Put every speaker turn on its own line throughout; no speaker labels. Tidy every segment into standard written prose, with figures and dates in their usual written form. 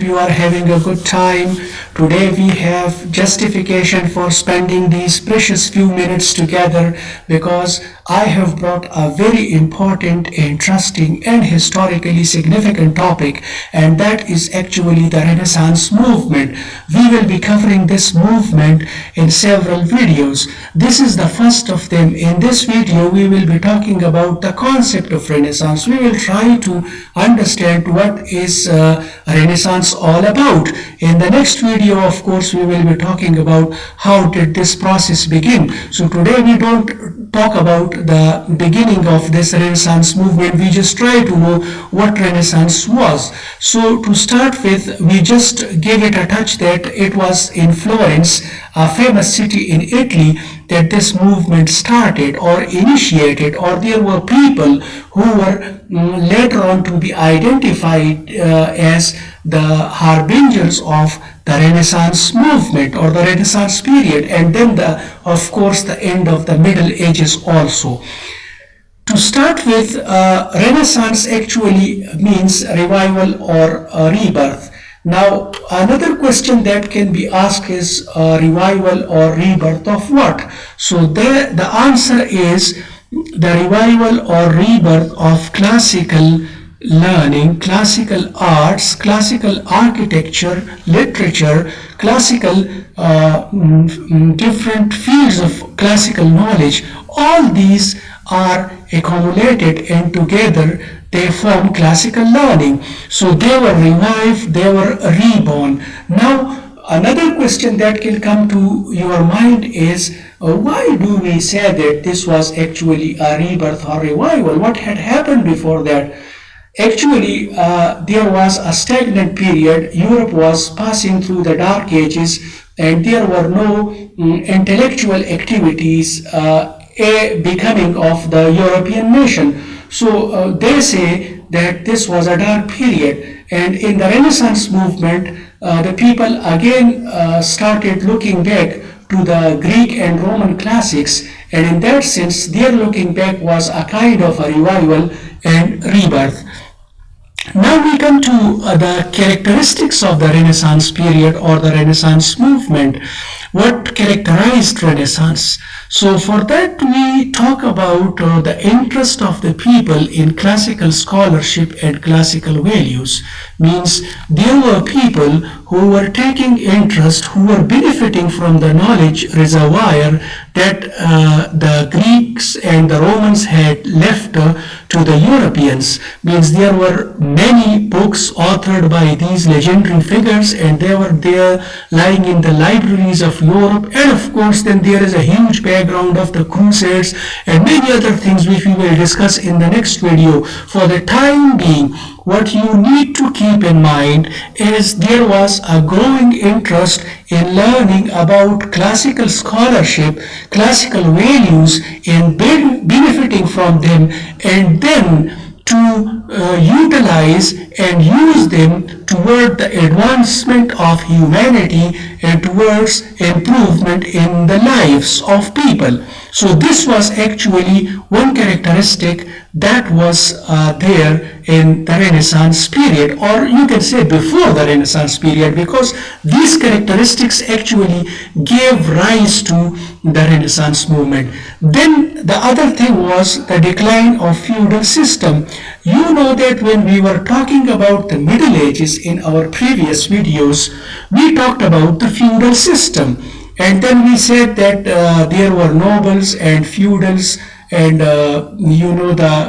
you are having a good time. Today we have justification for spending these precious few minutes together because I have brought a very important, interesting and historically significant topic, and that is actually the Renaissance movement. We will be covering this movement in several videos. This is the first of them. In this video we will be talking about the concept of Renaissance. We will try to understand what is Renaissance all about. In the next video, of course, we will be talking about how did this process begin. So today we don't talk about the beginning of this Renaissance movement. We just try to know what Renaissance was. So to start with, we just give it a touch that it was in Florence, a famous city in Italy, that this movement started or initiated, or there were people who were later on to be identified as the harbingers of the Renaissance movement or the Renaissance period, and then of course the end of the Middle Ages also. To start with, Renaissance actually means revival or rebirth. Now, another question that can be asked is revival or rebirth of what? So the answer is the revival or rebirth of classical learning, classical arts, classical architecture, literature, classical different fields of classical knowledge. All these are accumulated and together they form classical learning. So they were revived, they were reborn. Now, another question that can come to your mind is why do we say that this was actually a rebirth or revival? What had happened before that? Actually, there was a stagnant period. Europe was passing through the Dark Ages and there were no intellectual activities becoming of the European nation. So they say that this was a dark period, and in the Renaissance movement the people again started looking back to the Greek and Roman classics, and in that sense their looking back was a kind of a revival and rebirth. Now we come to the characteristics of the Renaissance period or the Renaissance movement. What characterized Renaissance? So for that we talk about the interest of the people in classical scholarship and classical values. Means there were people who were taking interest, who were benefiting from the knowledge reservoir that the Greeks and the Romans had left to the Europeans. Means there were many books authored by these legendary figures and they were there lying in the libraries of Europe, and of course then there is a huge background of the Crusades and many other things which we will discuss in the next video. For the time being, what you need to keep in mind is there was a growing interest in learning about classical scholarship, classical values, and benefiting from them, and then to utilize and use them toward the advancement of humanity and towards improvement in the lives of people. So this was actually one characteristic that was there in the Renaissance period, or you can say before the Renaissance period, because these characteristics actually gave rise to the Renaissance movement. Then the other thing was the decline of feudal system. You know that when we were talking about the Middle Ages in our previous videos, we talked about the feudal system, and then we said that there were nobles and feudals and the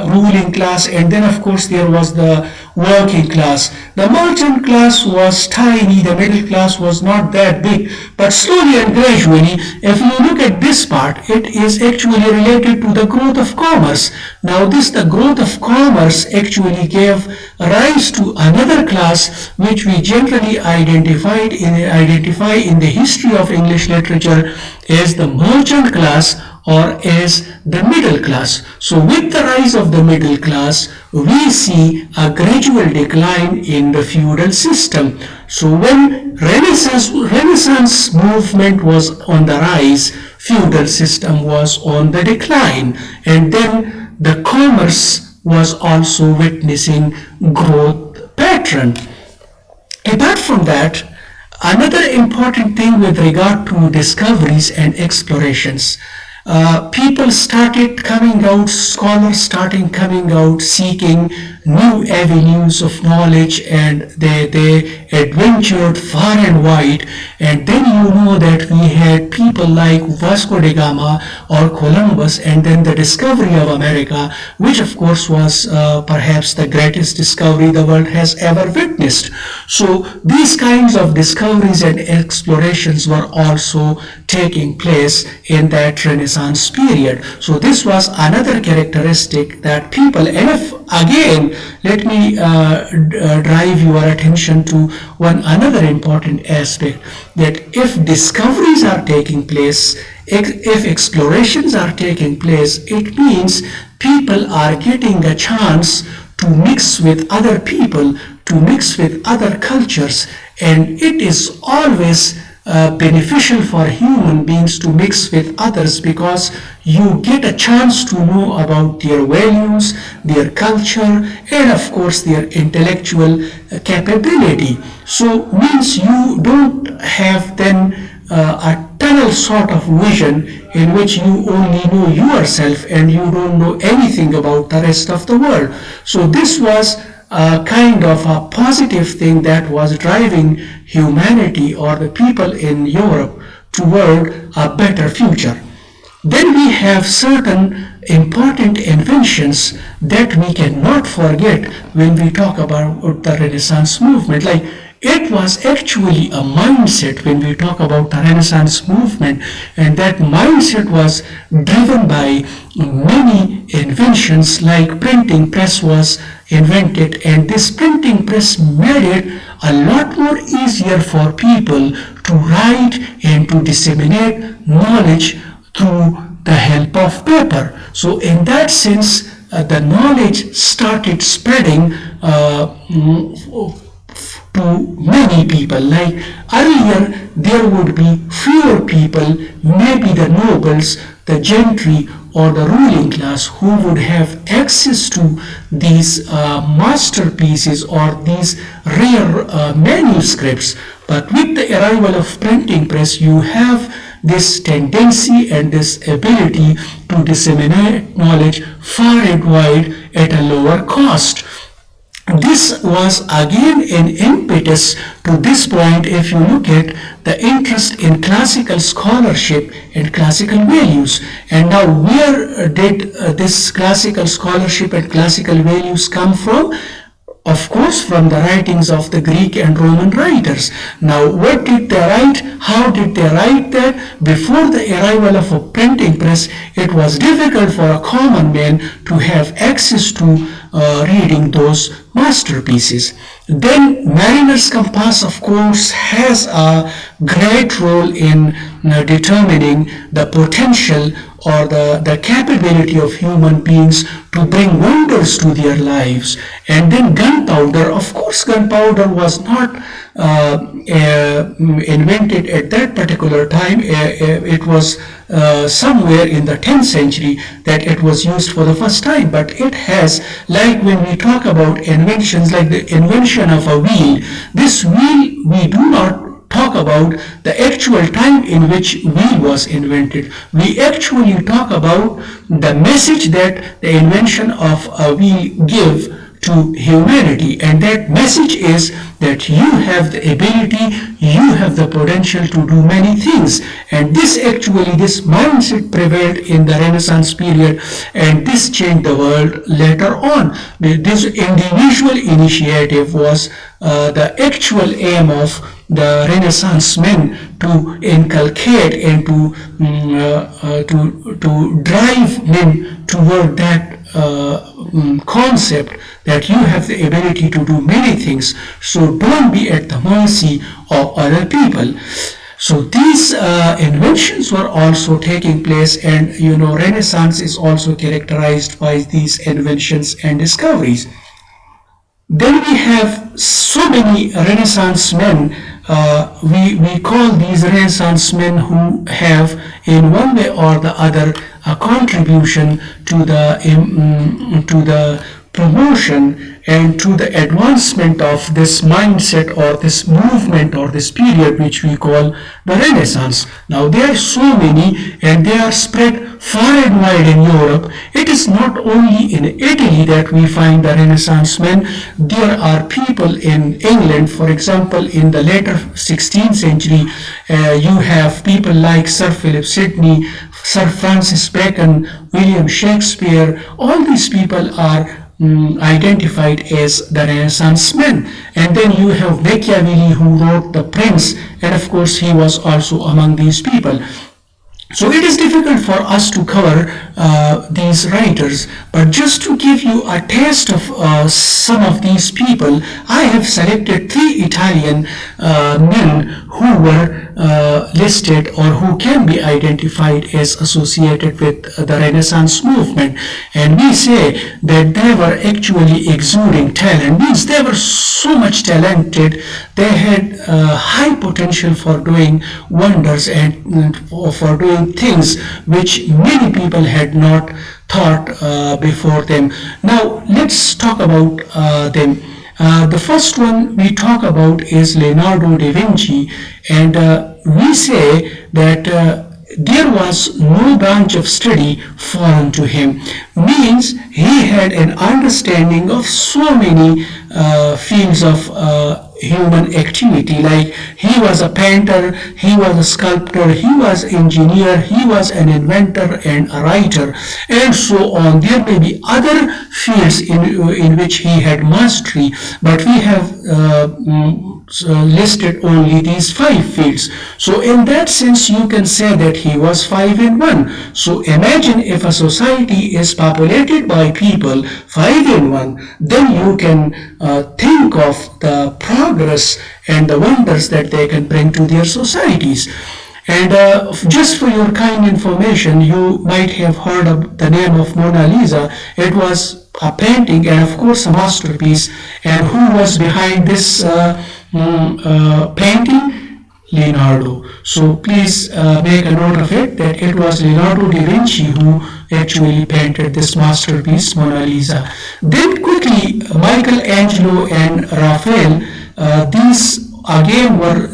ruling class, and then of course there was the working class. The merchant class was tiny, the middle class was not that big, but slowly and gradually, if you look at this part, it is actually related to the growth of commerce. Now the growth of commerce actually gave rise to another class which we generally identify in the history of English literature as the merchant class or as the middle class. So with the rise of the middle class, we see a gradual decline in the feudal system. So when Renaissance movement was on the rise, feudal system was on the decline, and then the commerce was also witnessing growth pattern. Apart from that, another important thing with regard to discoveries and explorations, people started coming out, scholars starting coming out, seeking new avenues of knowledge, and they adventured far and wide. And then you know that we had people like Vasco da Gama or Columbus, and then the discovery of America, which of course was perhaps the greatest discovery the world has ever witnessed. So these kinds of discoveries and explorations were also taking place in that Renaissance period. So this was another characteristic that people, and if again, let me drive your attention to one another important aspect, that if discoveries are taking place, if explorations are taking place, it means people are getting a chance to mix with other people, to mix with other cultures, and it is always beneficial for human beings to mix with others, because you get a chance to know about their values, their culture, and of course their intellectual capability. So means you don't have then a tunnel sort of vision in which you only know yourself and you don't know anything about the rest of the world. So this was a kind of a positive thing that was driving humanity or the people in Europe toward a better future. Then we have certain important inventions that we cannot forget when we talk about the Renaissance movement. Like, it was actually a mindset when we talk about the Renaissance movement, and that mindset was driven by many inventions. Like printing press was invented, and this printing press made it a lot more easier for people to write and to disseminate knowledge through the help of paper. So in that sense, the knowledge started spreading to many people. Like earlier, there would be fewer people, maybe the nobles, the gentry, or the ruling class, who would have access to these masterpieces or these rare manuscripts. But with the arrival of printing press, you have this tendency and this ability to disseminate knowledge far and wide at a lower cost. This was again an impetus to this point. If you look at the interest in classical scholarship and classical values, and now where did this classical scholarship and classical values come from? Of course, from the writings of the Greek and Roman writers. Now, what did they write? How did they write that? Before the arrival of a printing press, it was difficult for a common man to have access to reading those masterpieces. Then Mariner's Compass, of course, has a great role in determining the potential or the capability of human beings to bring wonders to their lives. And then gunpowder, of course, gunpowder was not invented at that particular time. It was somewhere in the 10th century that it was used for the first time. But it has, like when we talk about inventions, like the invention of a wheel, this wheel, we do not talk about the actual time in which wheel was invented. We actually talk about the message that the invention of a wheel give to humanity, and that message is that you have the ability, you have the potential to do many things. And this mindset prevailed in the Renaissance period, and this changed the world later on. This individual initiative was the actual aim of the Renaissance men to inculcate and to drive men toward that concept that you have the ability to do many things. So don't be at the mercy of other people. So these inventions were also taking place, and Renaissance is also characterized by these inventions and discoveries. Then we have so many Renaissance men. We call these Renaissance men who have, in one way or the other, a contribution to the promotion and to the advancement of this mindset or this movement or this period which we call the Renaissance. Now there are so many and they are spread far and wide in Europe. It is not only in Italy that we find the Renaissance men. There are people in England, for example, in the later 16th century, you have people like Sir Philip Sidney, Sir Francis Bacon, William Shakespeare. All these people are identified as the Renaissance men. And then you have Machiavelli, who wrote The Prince, and of course he was also among these people. So it is difficult for us to cover these writers, but just to give you a taste of some of these people, I have selected 3 Italian men who were listed or who can be identified as associated with the Renaissance movement. And we say that they were actually exuding talent, means they were so much talented, they had high potential for doing wonders and for doing things which many people had not thought before them. Now let's talk about them. The first one we talk about is Leonardo da Vinci, and we say that there was no branch of study foreign to him, means he had an understanding of so many fields of human activity. Like he was a painter, he was a sculptor, he was engineer, he was an inventor and a writer, and so on. There may be other fields in which he had mastery, but we have listed only these 5 fields. So in that sense you can say that he was 5 in 1. So imagine if a society is populated by people 5 in 1, then you can think of the progress and the wonders that they can bring to their societies. And just for your kind information, you might have heard of the name of Mona Lisa. It was a painting and of course a masterpiece. And who was behind this painting? Leonardo. So please make a note of it, that it was Leonardo da Vinci who actually painted this masterpiece, Mona Lisa. Then quickly, Michelangelo and Raphael, these again were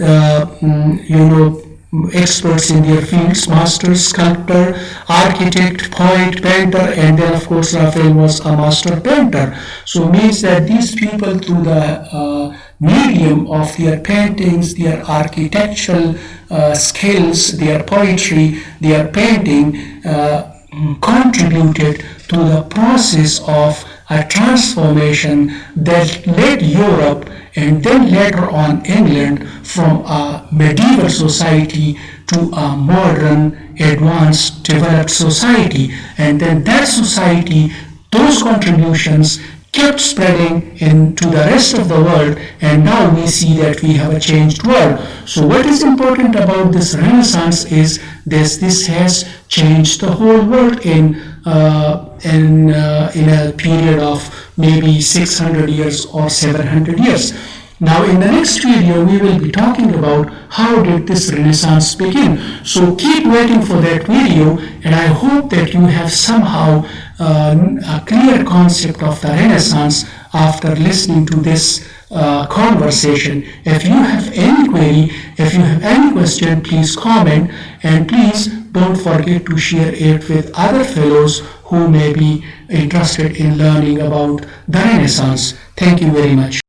experts in their fields, master, sculptor, architect, poet, painter, and then of course Raphael was a master painter. So means that these people, through the medium of their paintings, their architectural skills, their poetry, their painting, contributed to the process of a transformation that led Europe and then later on England from a medieval society to a modern, advanced, developed society. And then that society, those contributions kept spreading into the rest of the world, and now we see that we have a changed world. So what is important about this Renaissance is this has changed the whole world in a period of maybe 600 years or 700 years. Now in the next video we will be talking about how did this Renaissance begin. So keep waiting for that video, and I hope that you have somehow a clear concept of the Renaissance after listening to this conversation. If you have any query, if you have any question, please comment, and please don't forget to share it with other fellows who may be interested in learning about the Renaissance. Thank you very much.